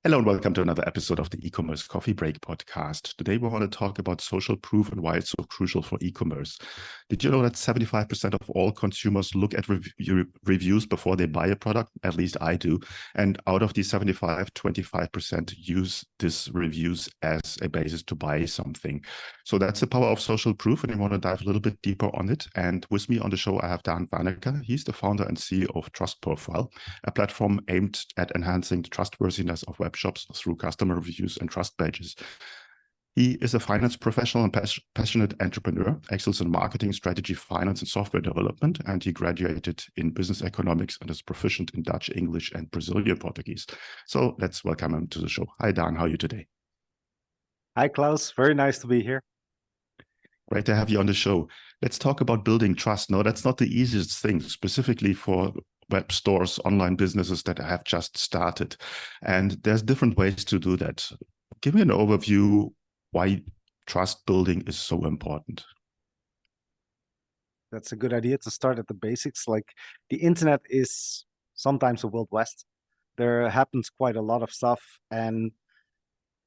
Hello and welcome to another episode of the E-commerce Coffee Break podcast. Today we want to talk about social proof and why it's so crucial for e-commerce. Did you know that 75% of all consumers look at reviews before they buy a product? At least I do. And out of these 75, 25% use these reviews as a basis to buy something. So that's the power of social proof, and I want to dive a little bit deeper on it. And with me on the show, I have Daan Vaneker. He's the founder and CEO of TrustProfile, a platform aimed at enhancing the trustworthiness of web shops through customer reviews and trust badges. He is a finance professional and passionate entrepreneur, excels in marketing, strategy, finance, and software development, and he graduated in business economics and is proficient in Dutch, English, and Brazilian Portuguese. So let's welcome him to the show. Hi, Daan. How are you today? Hi, Klaus. Very nice to be here. Great to have you on the show. Let's talk about building trust. No, that's not the easiest thing, specifically for web stores, online businesses that have just started. And there's different ways to do that. Give me an overview why trust building is so important. That's a good idea to start at the basics. Like, the internet is sometimes a Wild West. There happens quite a lot of stuff, and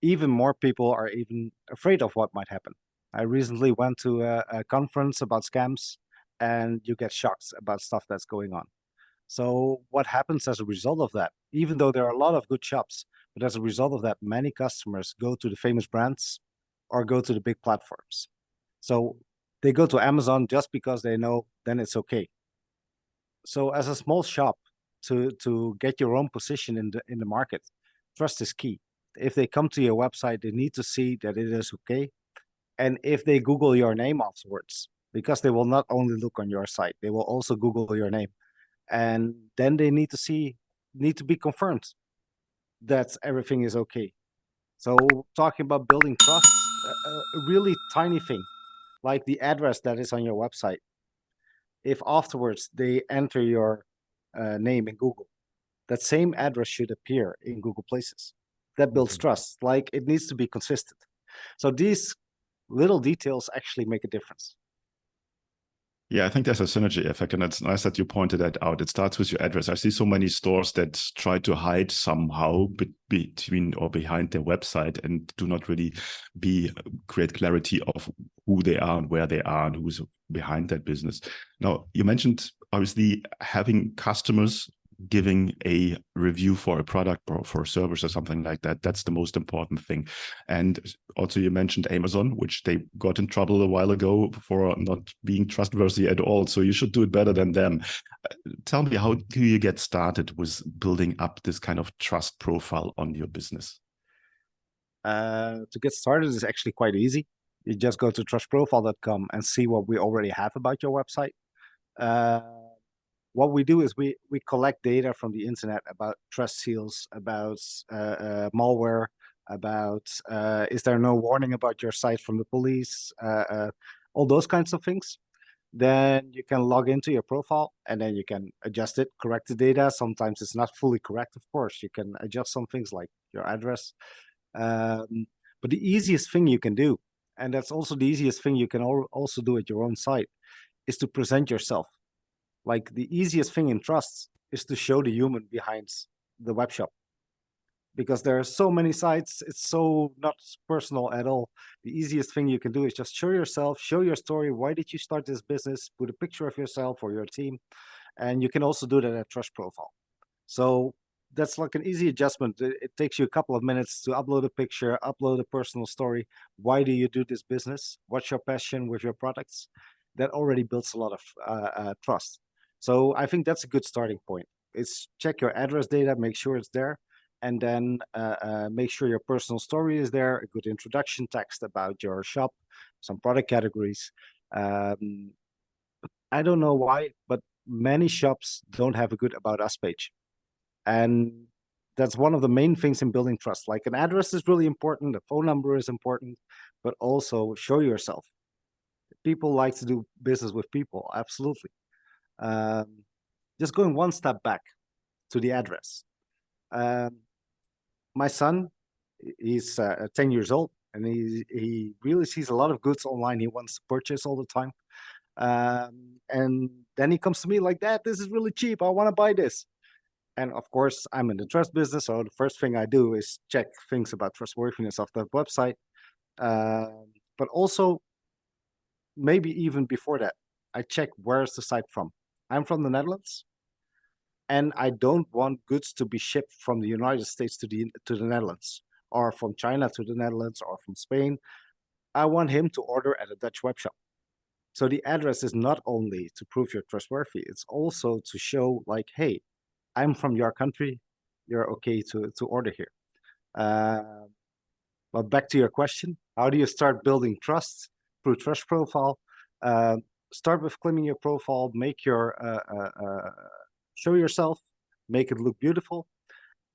even more people are even afraid of what might happen. I recently went to a conference about scams, and you get shocked about stuff that's going on. So what happens as a result of that? Even though there are a lot of good shops, but as a result of that, many customers go to the famous brands or go to the big platforms. So they go to Amazon just because they know then it's okay. So as a small shop, to get your own position in the market, trust is key. If they come to your website, they need to see that it is okay. And if they Google your name afterwards, because they will not only look on your site, they will also Google your name. And then they need to be confirmed that everything is okay. So talking about building trust, a really tiny thing, like the address that is on your website. If afterwards they enter your name in Google, that same address should appear in Google Places. That builds trust. Like, it needs to be consistent. So these little details actually make a difference. Yeah, I think there's a synergy effect, and it's nice that you pointed that out. It starts with your address. I see so many stores that try to hide somehow between or behind their website and do not really create clarity of who they are and where they are and who's behind that business. Now, you mentioned obviously having customers giving a review for a product or for a service or something like that. That's the most important thing. And also you mentioned Amazon, which they got in trouble a while ago for not being trustworthy at all. So you should do it better than them. Tell me, how do you get started with building up this kind of trust profile on your business? To get started is actually quite easy. You just go to trustprofile.com and see what we already have about your website. What we do is we collect data from the internet about trust seals, about malware, about is there no warning about your site from the police, all those kinds of things. Then you can log into your profile and then you can adjust it, correct the data. Sometimes it's not fully correct, of course. You can adjust some things like your address. But the easiest thing you can do, and that's also the easiest thing you can also do at your own site, is to present yourself. Like, the easiest thing in trust is to show the human behind the web shop, because there are so many sites. It's so not personal at all. The easiest thing you can do is just show yourself, show your story. Why did you start this business? Put a picture of yourself or your team. And you can also do that at Trust Profile. So that's like an easy adjustment. It takes you a couple of minutes to upload a picture, upload a personal story. Why do you do this business? What's your passion with your products? That already builds a lot of trust. So I think that's a good starting point. It's check your address data, make sure it's there, and then make sure your personal story is there, a good introduction text about your shop, some product categories. I don't know why, but many shops don't have a good About Us page. And that's one of the main things in building trust. Like, an address is really important, a phone number is important, but also show yourself. People like to do business with people, absolutely. Just going one step back to the address. My son, he's 10 years old, and he really sees a lot of goods online he wants to purchase all the time. And then he comes to me like, "Dad, this is really cheap. I want to buy this." And of course, I'm in the trust business, so the first thing I do is check things about trustworthiness of that website. But also, maybe even before that, I check where's the site from. I'm from the Netherlands, and I don't want goods to be shipped from the United States to the Netherlands, or from China to the Netherlands, or from Spain. I want him to order at a Dutch web shop. So the address is not only to prove you're trustworthy, it's also to show like, hey, I'm from your country, you're okay to order here. But back to your question, how do you start building trust through Trust Profile? Start with cleaning your profile, make your show yourself, make it look beautiful,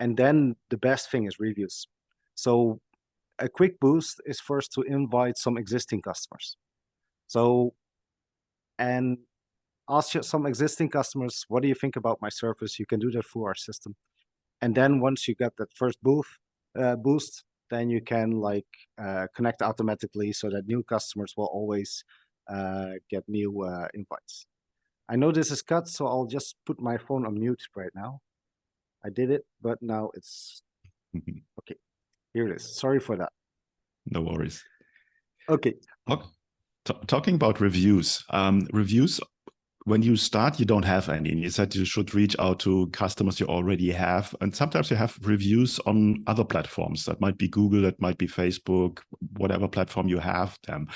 and then the best thing is reviews. So a quick boost is first to invite some existing customers. And ask some existing customers, what do you think about my service? You can do that through our system. And then once you get that first boost, then you can connect automatically so that new customers will always get new invites. I know this is cut, so I'll just put my phone on mute right now. I did it, but now it's okay. Here it is. Sorry for that. No worries. Okay. Talking about reviews, when you start, you don't have any. You said you should reach out to customers you already have. And sometimes you have reviews on other platforms. That might be Google, that might be Facebook, whatever platform you have them.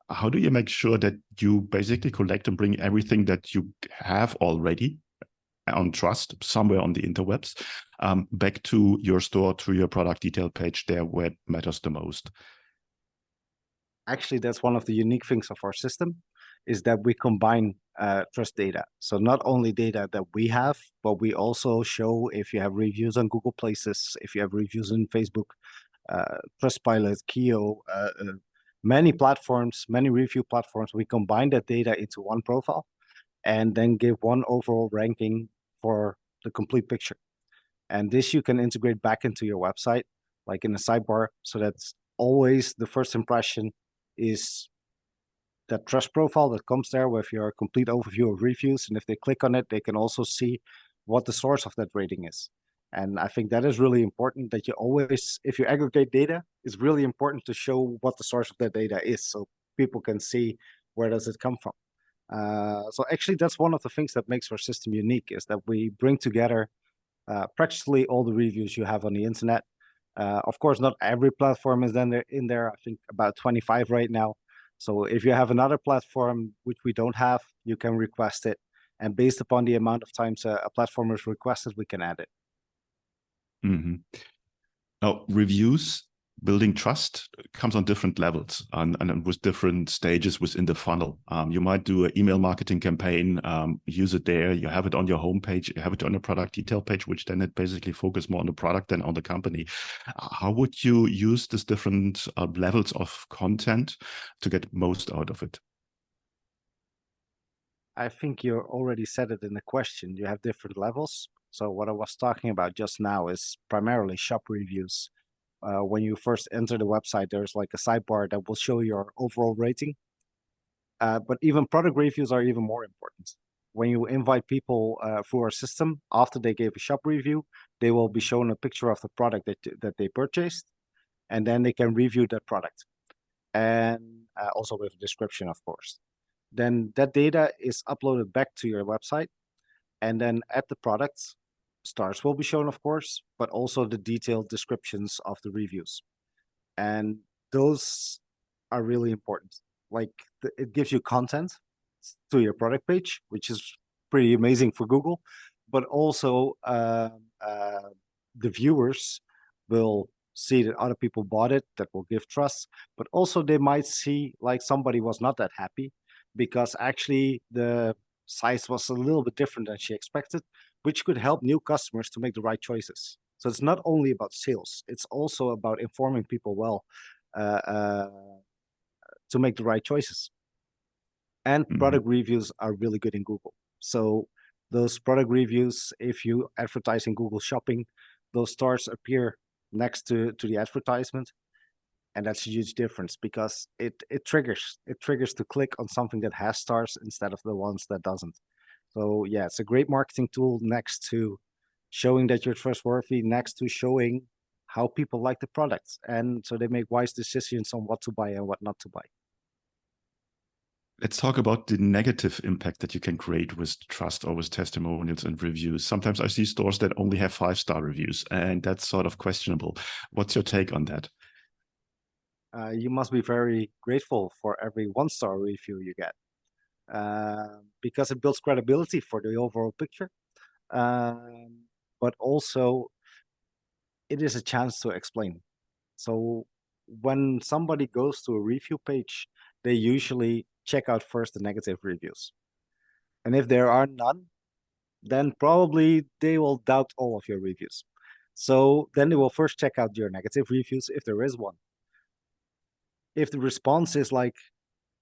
How do you make sure that you basically collect and bring everything that you have already on trust somewhere on the interwebs back to your store, to your product detail page there where it matters the most? Actually, that's one of the unique things of our system, is that we combine trust data. So not only data that we have, but we also show if you have reviews on Google Places, if you have reviews on Facebook, Trustpilot, Kio, many platforms, many review platforms. We combine that data into one profile and then give one overall ranking for the complete picture. And this you can integrate back into your website, like in a sidebar, so that's always the first impression is that trust profile that comes there with your complete overview of reviews. And if they click on it, they can also see what the source of that rating is. And I think that is really important, that you always, if you aggregate data, it's really important to show what the source of that data is, so people can see where does it come from. So actually, that's one of the things that makes our system unique, is that we bring together practically all the reviews you have on the internet. Of course, not every platform is then in there. I think about 25 right now. So if you have another platform which we don't have, you can request it. And based upon the amount of times a platform is requested, we can add it. Mm-hmm. Now, reviews, building trust comes on different levels and with different stages within the funnel. You might do an email marketing campaign, use it there. You have it on your homepage, you have it on your product detail page, which then it basically focus more on the product than on the company. How would you use these different levels of content to get most out of it? I think you already said it in the question. You have different levels. So what I was talking about just now is primarily shop reviews. When you first enter the website, there's like a sidebar that will show your overall rating. But even product reviews are even more important. When you invite people through our system, after they gave a shop review, they will be shown a picture of the product that they purchased, and then they can review that product. And also with a description, of course. Then that data is uploaded back to your website. And then at the products, stars will be shown, of course, but also the detailed descriptions of the reviews. And those are really important. Like it gives you content to your product page, which is pretty amazing for Google, but also the viewers will see that other people bought it, that will give trust, but also they might see like somebody was not that happy because actually the size was a little bit different than she expected, which could help new customers to make the right choices. So it's not only about sales, it's also about informing people well to make the right choices. And product reviews are really good in Google. So those product reviews, if you advertise in Google Shopping, those stars appear next to the advertisement. And that's a huge difference because it triggers to click on something that has stars instead of the ones that doesn't. So yeah, it's a great marketing tool next to showing that you're trustworthy next to showing how people like the products. And so they make wise decisions on what to buy and what not to buy. Let's talk about the negative impact that you can create with trust or with testimonials and reviews. Sometimes I see stores that only have 5-star reviews, and that's sort of questionable. What's your take on that? You must be very grateful for every 1-star review you get, because it builds credibility for the overall picture. But also, it is a chance to explain. So when somebody goes to a review page, they usually check out first the negative reviews. And if there are none, then probably they will doubt all of your reviews. So then they will first check out your negative reviews if there is one. If the response is like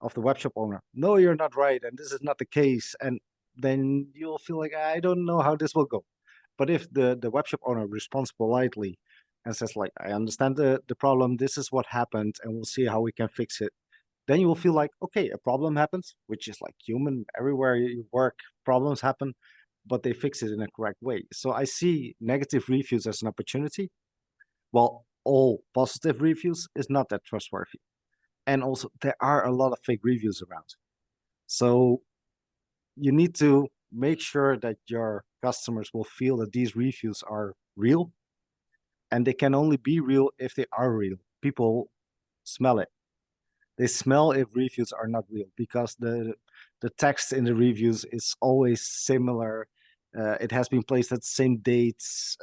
of the webshop owner, no, you're not right, and this is not the case, and then you'll feel like, I don't know how this will go. But if the webshop owner responds politely and says like, I understand the problem, this is what happened, and we'll see how we can fix it, then you will feel like, okay, a problem happens, which is like human. Everywhere you work, problems happen, but they fix it in a correct way. So I see negative reviews as an opportunity, while all positive reviews is not that trustworthy. And also, there are a lot of fake reviews around. So you need to make sure that your customers will feel that these reviews are real, and they can only be real if they are real. People smell it. They smell if reviews are not real, because the text in the reviews is always similar. It has been placed at the same dates.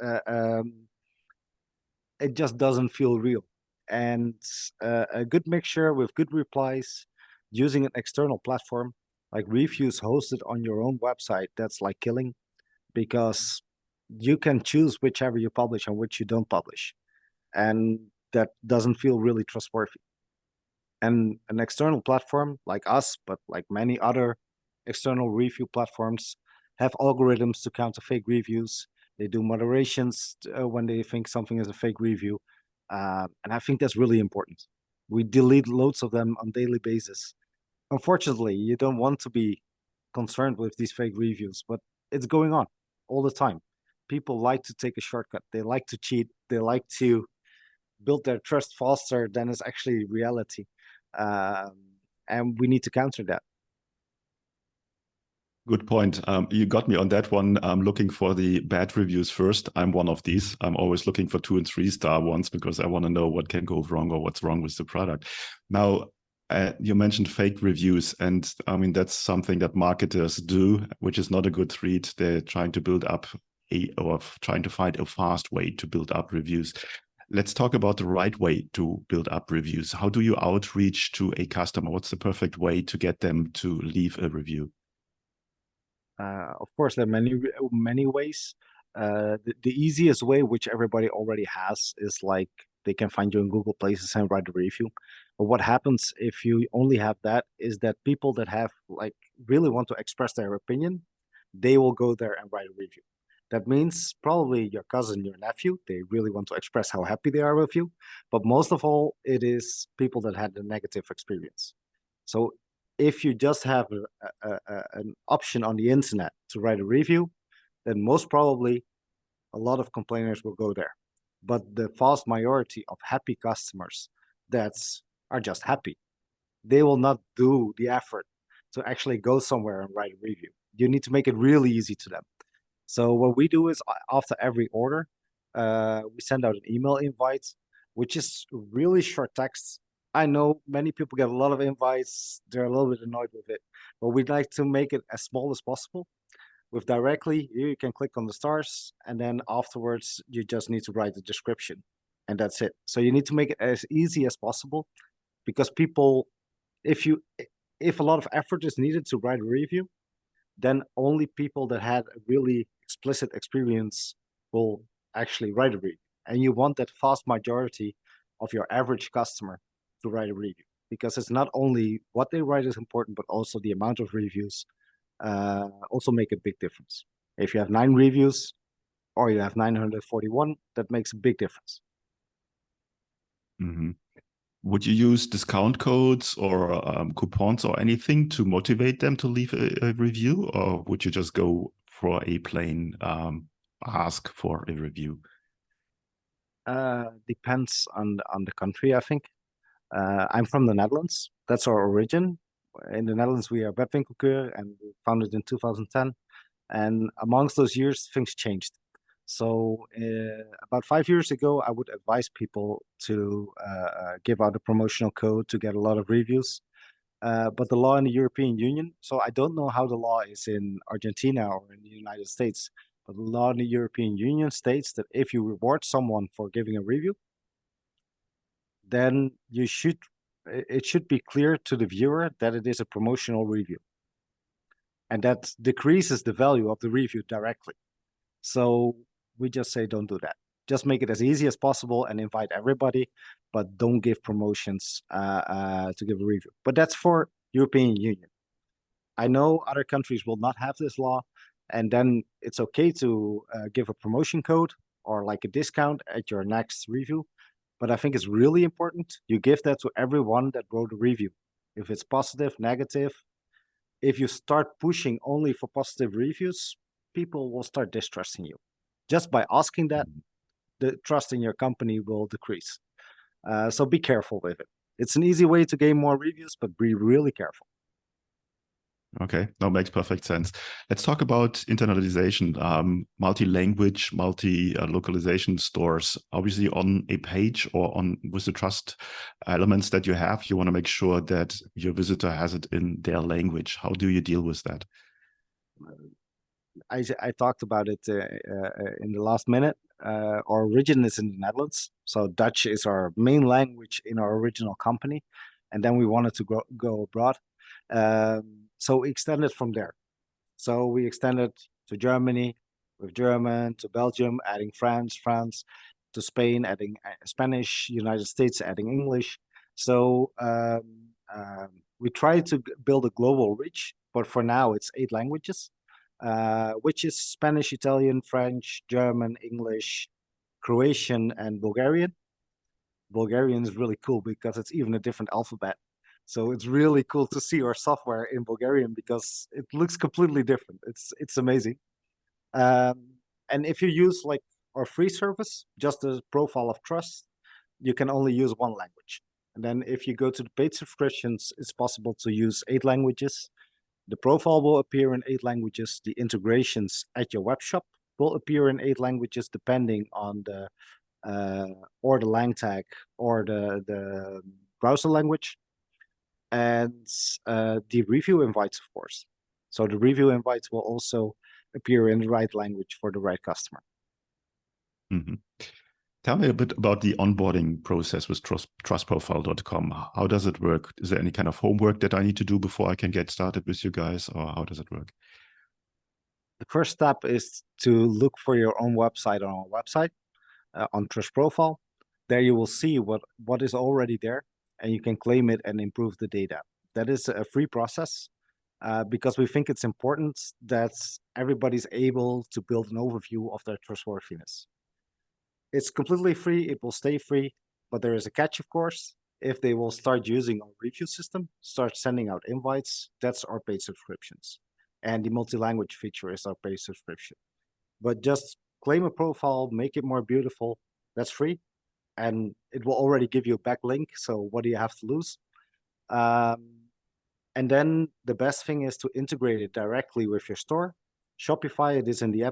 It just doesn't feel real. And a good mixture with good replies, using an external platform like reviews hosted on your own website, that's like killing, because you can choose whichever you publish and which you don't publish, and that doesn't feel really trustworthy. And an external platform like us, but like many other external review platforms, have algorithms to counter fake reviews. They do moderations when they think something is a fake review. And I think that's really important. We delete loads of them on daily basis. Unfortunately, you don't want to be concerned with these fake reviews, but it's going on all the time. People like to take a shortcut. They like to cheat. They like to build their trust faster than is actually reality. And we need to counter that. Good point. You got me on that one. I'm looking for the bad reviews first. I'm one of these. I'm always looking for 2 and 3-star ones because I want to know what can go wrong or what's wrong with the product. Now, you mentioned fake reviews, and I mean, that's something that marketers do, which is not a good treat. They're trying to build up or trying to find a fast way to build up reviews. Let's talk about the right way to build up reviews. How do you outreach to a customer? What's the perfect way to get them to leave a review? Of course, there are many ways. The easiest way, which everybody already has, is like they can find you in Google Places and write a review. But what happens if you only have that is that people that have like really want to express their opinion, they will go there and write a review. That means probably your cousin, your nephew, they really want to express how happy they are with you. But most of all, it is people that had a negative experience. So if you just have an option on the internet to write a review, then most probably a lot of complainers will go there. But the vast majority of happy customers that are just happy, they will not do the effort to actually go somewhere and write a review. You need to make it really easy to them. So what we do is after every order, we send out an email invite, which is really short text. I know many people get a lot of invites. They're a little bit annoyed with it, but we'd like to make it as small as possible. With directly, you can click on the stars, and then afterwards, you just need to write the description, and that's it. So you need to make it as easy as possible, because people, if a lot of effort is needed to write a review, then only people that had a really explicit experience will actually write a review. And you want that vast majority of your average customer to write a review, because it's not only what they write is important, but also the amount of reviews also make a big difference. If you have 9 reviews or you have 941, that makes a big difference. Mm-hmm. Would you use discount codes or coupons or anything to motivate them to leave a review, or would you just go for a plain ask for a review? Depends on the country, I think. I'm from the Netherlands. That's our origin. In the Netherlands, we are webwinkelkeur and we founded in 2010. And amongst those years, things changed. So about 5 years ago, I would advise people to give out a promotional code to get a lot of reviews. But the law in the European Union, so I don't know how the law is in Argentina or in the United States, but the law in the European Union states that if you reward someone for giving a review, then it should be clear to the viewer that it is a promotional review. And that decreases the value of the review directly. So we just say don't do that. Just make it as easy as possible and invite everybody, but don't give promotions to give a review. But that's for European Union. I know other countries will not have this law, and then it's okay to give a promotion code or like a discount at your next review. But I think it's really important you give that to everyone that wrote a review. If it's positive, negative, if you start pushing only for positive reviews, people will start distrusting you. Just by asking that, the trust in your company will decrease. So be careful with it. It's an easy way to gain more reviews, but be really careful. Okay, that makes perfect sense. Let's talk about internationalization, multi-language, multi-localization stores. Obviously, on a page or on with the trust elements that you have, you want to make sure that your visitor has it in their language. How do you deal with that? I talked about it in the last minute. Our origin is in the Netherlands, so Dutch is our main language in our original company, and then we wanted to go abroad. So we extended from there. So we extended to Germany with German, to Belgium, adding France, to Spain, adding Spanish, United States, adding English. So we try to build a global reach, but for now it's 8 languages, which is Spanish, Italian, French, German, English, Croatian, and Bulgarian. Bulgarian is really cool because it's even a different alphabet. So it's really cool to see our software in Bulgarian because it looks completely different. It's amazing. And if you use like our free service, just the profile of trust, you can only use 1 language. And then if you go to the paid subscriptions, it's possible to use 8 languages. The profile will appear in 8 languages. The integrations at your web shop will appear in 8 languages, depending on the or the lang tag or the browser language. And the review invites, of course. So the review invites will also appear in the right language for the right customer. Mm-hmm. Tell me a bit about the onboarding process with trustprofile.com. How does it work? Is there any kind of homework that I need to do before I can get started with you guys, or how does it work? The first step is to look for your own website on our website, on Trust Profile. There you will see what is already there, and you can claim it and improve the data. That is a free process because we think it's important that everybody's able to build an overview of their trustworthiness. It's completely free, it will stay free, but there is a catch, of course. If they will start using our review system, start sending out invites, that's our paid subscriptions. And the multi-language feature is our paid subscription. But just claim a profile, make it more beautiful, that's free. And it will already give you a backlink, so what do you have to lose? And then the best thing is to integrate it directly with your store. Shopify, it is in the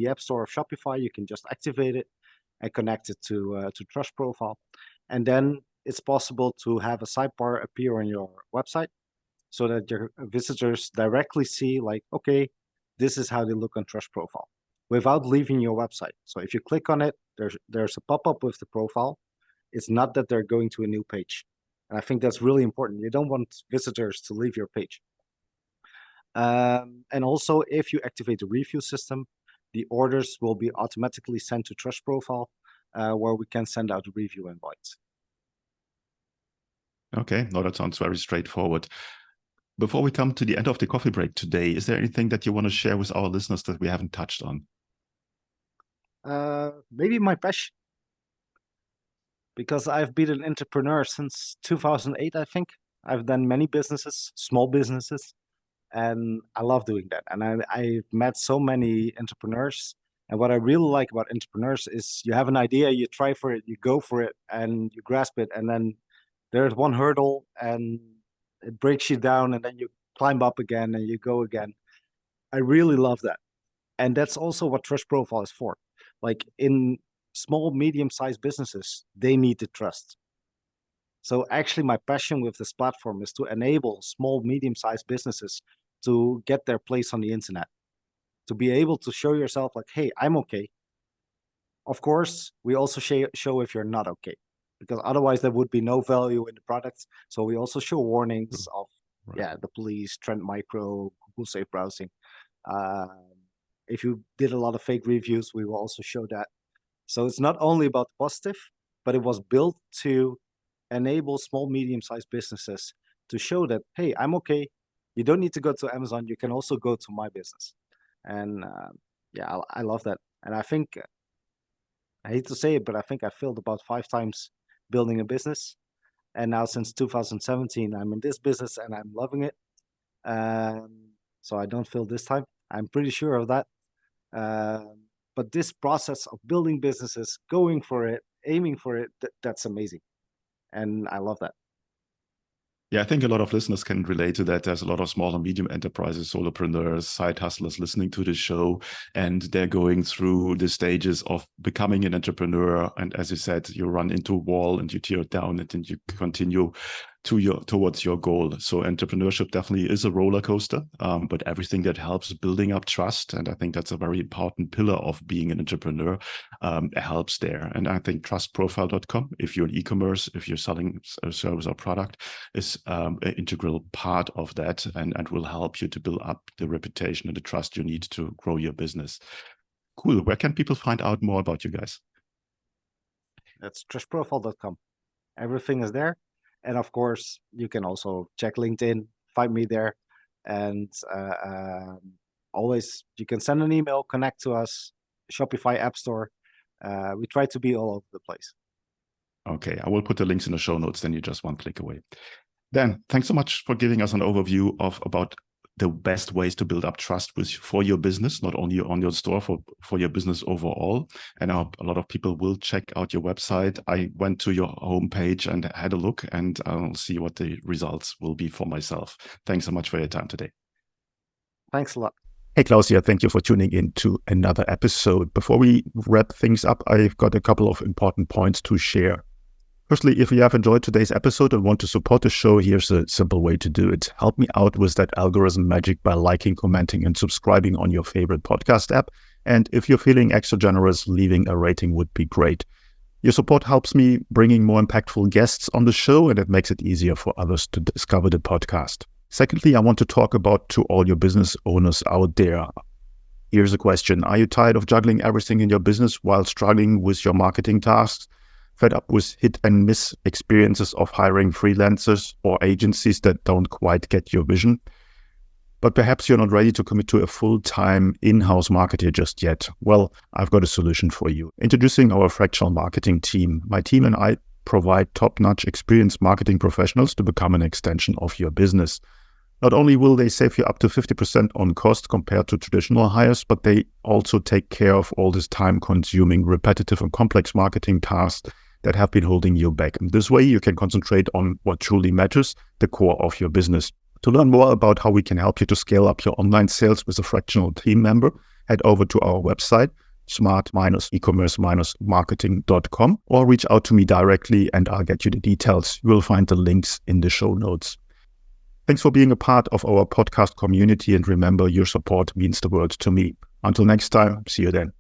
app store of Shopify. You can just activate it and connect it to Trust Profile. And then it's possible to have a sidebar appear on your website so that your visitors directly see like, okay, this is how they look on Trust Profile without leaving your website. So if you click on it, there's a pop-up with the profile. It's not that they're going to a new page. And I think that's really important. You don't want visitors to leave your page. And also, if you activate the review system, the orders will be automatically sent to Trust Profile, where we can send out review invites. Okay, no, that sounds very straightforward. Before we come to the end of the coffee break today, is there anything that you want to share with our listeners that we haven't touched on? Maybe my passion. Because I've been an entrepreneur since 2008, I think. I've done many businesses, small businesses, and I love doing that. And I've met so many entrepreneurs And what I really like about entrepreneurs is you have an idea, you try for it, you go for it, and you grasp it, and then there's one hurdle and it breaks you down, and then you climb up again and you go again. I really love that. And that's also what Trust Profile is for. Like in small, medium-sized businesses, they need the trust. So actually my passion with this platform is to enable small, medium-sized businesses to get their place on the internet, to be able to show yourself like, hey, I'm okay. Of course, we also show if you're not okay, because otherwise there would be no value in the products. So we also show warnings of, the police, Trend Micro, Google Safe Browsing. If you did a lot of fake reviews, we will also show that. So it's not only about positive, but it was built to enable small, medium-sized businesses to show that, hey, I'm okay. You don't need to go to Amazon. You can also go to my business. And I love that. And I think, I hate to say it, but I think I failed about 5 times building a business. And now since 2017, I'm in this business and I'm loving it. So I don't fail this time. I'm pretty sure of that. But this process of building businesses, going for it, aiming for it, that's amazing. And I love that. Yeah, I think a lot of listeners can relate to that. There's a lot of small and medium enterprises, solopreneurs, side hustlers listening to the show, and they're going through the stages of becoming an entrepreneur. And as you said, you run into a wall and you tear it down, and then you continue towards your goal. So entrepreneurship definitely is a roller coaster, but everything that helps building up trust, and I think that's a very important pillar of being an entrepreneur, helps there. And I think trustprofile.com, if you're an e-commerce, if you're selling a service or product, is an integral part of that, and will help you to build up the reputation and the trust you need to grow your business. Cool. Where can people find out more about you guys? That's trustprofile.com. Everything is there. And of course, you can also check LinkedIn, find me there. And always, you can send an email, connect to us, Shopify App Store. We try to be all over the place. Okay, I will put the links in the show notes, then you're just one click away. Dan, thanks so much for giving us an overview about the best ways to build up trust for your business, not only on your store, for your business overall. And I hope a lot of people will check out your website. I went to your homepage and had a look, and I'll see what the results will be for myself. Thanks so much for your time today. Thanks a lot. Hey, Klaus here. Thank you for tuning in to another episode. Before we wrap things up, I've got a couple of important points to share. Firstly, if you have enjoyed today's episode and want to support the show, here's a simple way to do it. Help me out with that algorithm magic by liking, commenting, and subscribing on your favorite podcast app. And if you're feeling extra generous, leaving a rating would be great. Your support helps me bringing more impactful guests on the show, and it makes it easier for others to discover the podcast. Secondly, I want to talk about to all your business owners out there. Here's a question. Are you tired of juggling everything in your business while struggling with your marketing tasks? Fed up with hit and miss experiences of hiring freelancers or agencies that don't quite get your vision? But perhaps you're not ready to commit to a full-time in-house marketer just yet. Well, I've got a solution for you. Introducing our fractional marketing team. My team and I provide top-notch experienced marketing professionals to become an extension of your business. Not only will they save you up to 50% on cost compared to traditional hires, but they also take care of all this time-consuming, repetitive and complex marketing tasks that have been holding you back. And this way you can concentrate on what truly matters, the core of your business. To learn more about how we can help you to scale up your online sales with a fractional team member, head over to our website, smart-ecommerce-marketing.com, or reach out to me directly and I'll get you the details. You will find the links in the show notes. Thanks for being a part of our podcast community, and remember, your support means the world to me. Until next time, see you then.